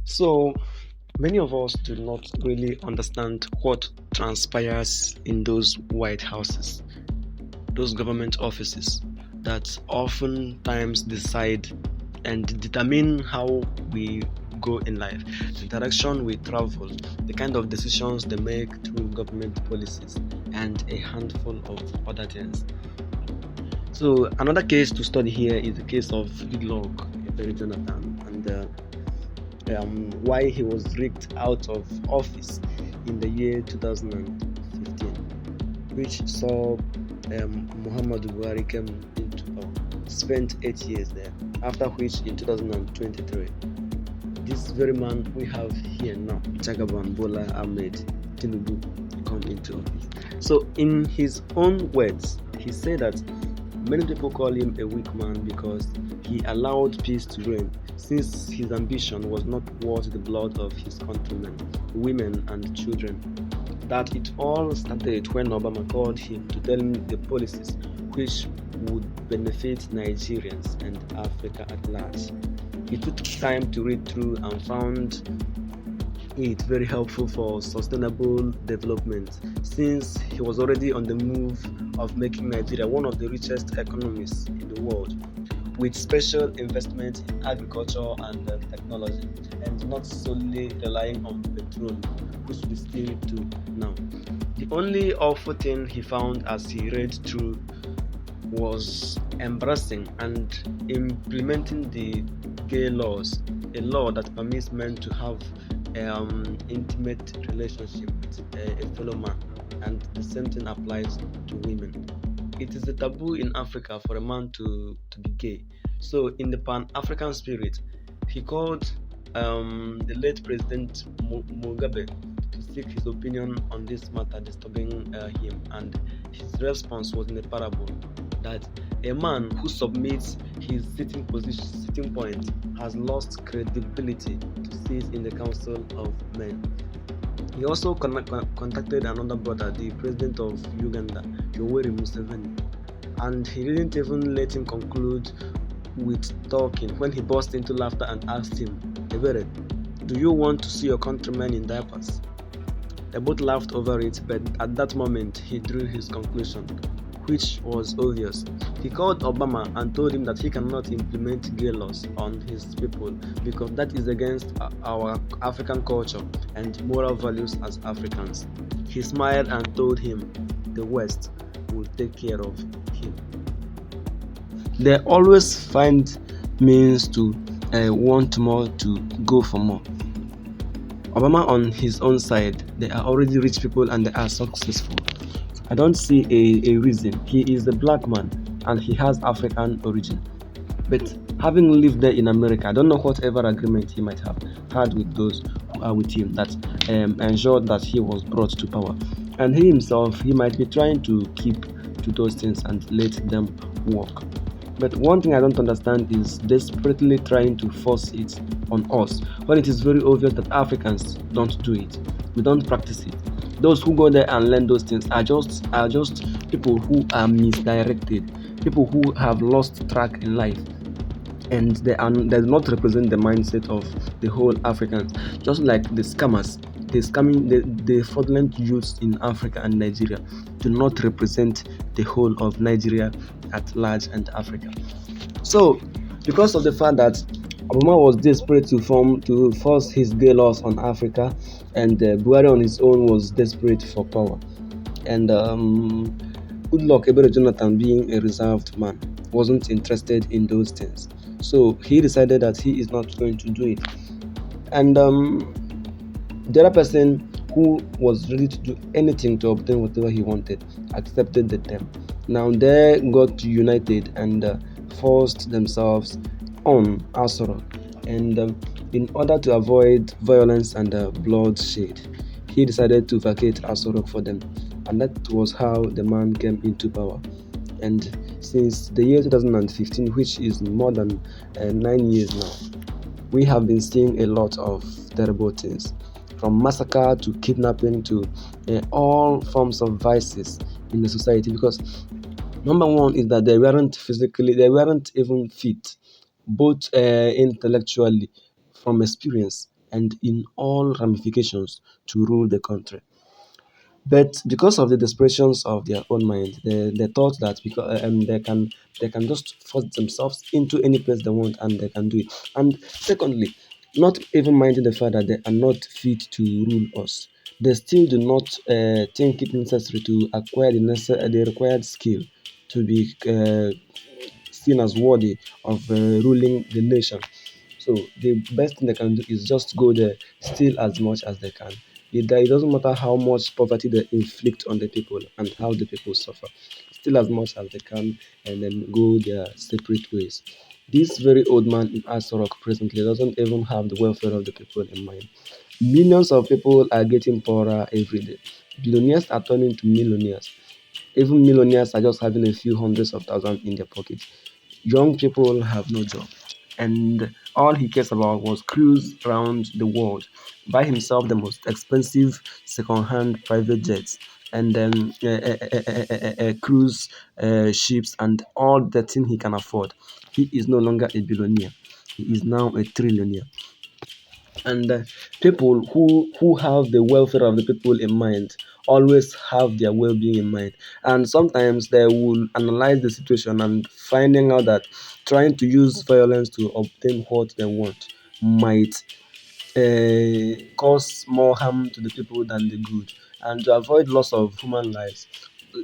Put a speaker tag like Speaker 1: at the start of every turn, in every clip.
Speaker 1: So, many of us do not really understand what transpires in those White Houses, those government offices that oftentimes decide and determine how we go in life, the direction we travel, the kind of decisions they make through government policies, and a handful of other things. So, another case to study here is the case of Goodluck Ebele Jonathan and why he was rigged out of office in the year 2015, which saw Muhammadu Buhari came into power, spent 8 years there, after which in 2023, this very man we have here now, Jagaban Bola Ahmed Tinubu, come into office. So, in his own words, he said that many people call him a weak man because he allowed peace to reign, since his ambition was not worth the blood of his countrymen, women, and children. That it all started when Obama called him to tell him the policies which would benefit Nigerians and Africa at large. He took time to read through and found it very helpful for sustainable development, since he was already on the move of making Nigeria one of the richest economies in the world, with special investment in agriculture and technology, and not solely relying on petrol, which we still do now. The only awful thing he found as he read through was embracing and implementing the gay laws, a law that permits men to have intimate relationship with a fellow man, and the same thing applies to women. It is a taboo in Africa for a man to be gay. So, in the Pan African spirit, he called the late President Mugabe to seek his opinion on this matter disturbing him, and his response was in a parable that a man who submits his sitting point has lost credibility to sit in the council of men. He also contacted another brother, the president of Uganda, Yoweri Museveni, and he didn't even let him conclude with talking when he burst into laughter and asked him, Ebere, do you want to see your countrymen in diapers? They both laughed over it, but at that moment he drew his conclusion, which was obvious. He called Obama and told him that he cannot implement gay laws on his people because that is against our African culture and moral values as Africans. He smiled and told him the West will take care of him. They always find means to want more, to go for more. Obama on his own side, they are already rich people and they are successful. I don't see a reason. He is a black man and he has African origin. But having lived there in America, I don't know whatever agreement he might have had with those who are with him that ensured that he was brought to power. And he himself, he might be trying to keep to those things and let them work. But one thing I don't understand is desperately trying to force it on us when it is very obvious that Africans don't do it. We don't practice it. Those who go there and learn those things are just people who are misdirected, people who have lost track in life, and they do not represent the mindset of the whole Africans. Just like the scammers, the fraudulent youths in Africa and Nigeria do not represent the whole of Nigeria at large and Africa. So, because of the fact that Obama was desperate to force his gay laws on Africa, and Buhari on his own was desperate for power, and Goodluck Ebele Jonathan, being a reserved man, wasn't interested in those things. So he decided that he is not going to do it. And the other person who was ready to do anything to obtain whatever he wanted accepted the term. Now they got united and forced themselves on Asoro. And in order to avoid violence and bloodshed, he decided to vacate Asoro for them. And that was how the man came into power. And since the year 2015, which is more than 9 years now, we have been seeing a lot of terrible things, from massacre to kidnapping to all forms of vices in the society. Because number one is that they weren't even fit, both intellectually, from experience, and in all ramifications to rule the country. But because of the desperations of their own mind, they thought that because they can just force themselves into any place they want and they can do it. And secondly, not even minding the fact that they are not fit to rule us, they still do not think it necessary to acquire the required skill to be seen as worthy of ruling the nation. So the best thing they can do is just go there, steal as much as they can. It doesn't matter how much poverty they inflict on the people and how the people suffer. Steal as much as they can and then go their separate ways. This very old man in Asorok presently doesn't even have the welfare of the people in mind. Millions of people are getting poorer every day. Billionaires are turning to millionaires. Even millionaires are just having a few hundreds of thousands in their pockets. Young people have no job, and all he cares about was cruise around the world, buy himself the most expensive second-hand private jets, and then cruise ships and all the thing he can afford. He is no longer a billionaire; he is now a trillionaire. And people who have the welfare of the people in mind always have their well-being in mind, and sometimes they will analyze the situation and finding out that trying to use violence to obtain what they want might cause more harm to the people than the good. And to avoid loss of human lives,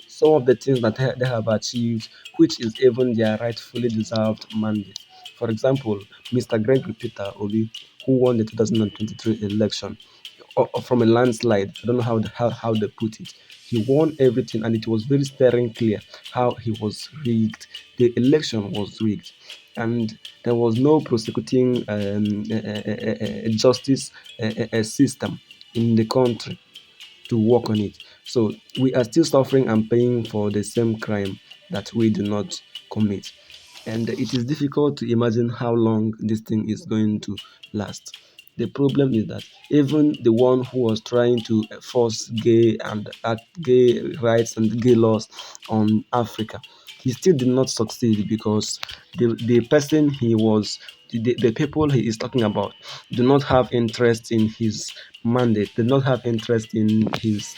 Speaker 1: some of the things that they have achieved, which is even their rightfully deserved mandate. For example, Mr. Gregory Peter Obi, who won the 2023 election from a landslide. I don't know how they put it. He won everything, and it was very staring clear how he was rigged. The election was rigged, and there was no prosecuting justice system in the country to work on it. So we are still suffering and paying for the same crime that we do not commit. And it is difficult to imagine how long this thing is going to last. The problem is that even the one who was trying to force gay rights and gay laws on Africa, he still did not succeed because the person he was the people he is talking about do not have interest in his mandate, did not have interest in his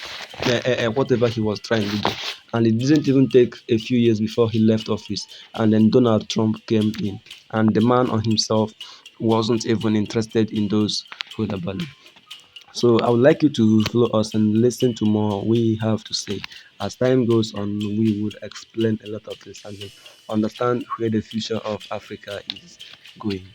Speaker 1: whatever he was trying to do. And it didn't even take a few years before he left office, and then Donald Trump came in, and the man on himself wasn't even interested in those who are Bali. So I would like you to follow us and listen to more we have to say. As time goes on, we would explain a lot of this and then understand where the future of Africa is going.